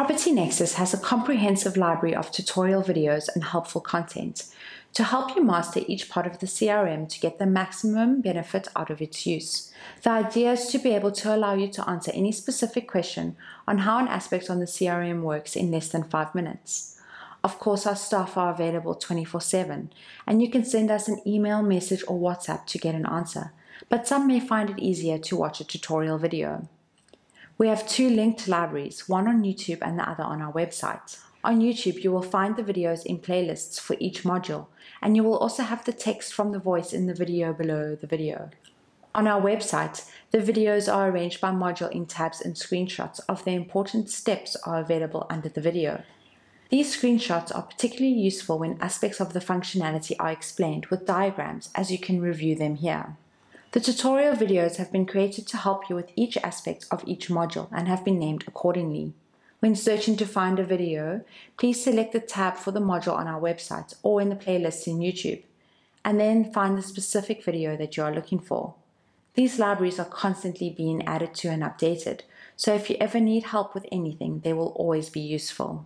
Property Nexus has a comprehensive library of tutorial videos and helpful content to help you master each part of the CRM to get the maximum benefit out of its use. The idea is to be able to allow you to answer any specific question on how an aspect on the CRM works in less than 5 minutes. Of course, our staff are available 24/7, and you can send us an email, message, or WhatsApp to get an answer, but some may find it easier to watch a tutorial video. We have 2 linked libraries, one on YouTube and the other on our website. On YouTube, you will find the videos in playlists for each module, and you will also have the text from the voice in the video below the video. On our website, the videos are arranged by module in tabs, and screenshots of the important steps are available under the video. These screenshots are particularly useful when aspects of the functionality are explained with diagrams, as you can review them here. The tutorial videos have been created to help you with each aspect of each module and have been named accordingly. When searching to find a video, please select the tab for the module on our website or in the playlist in YouTube, and then find the specific video that you are looking for. These libraries are constantly being added to and updated, so if you ever need help with anything, they will always be useful.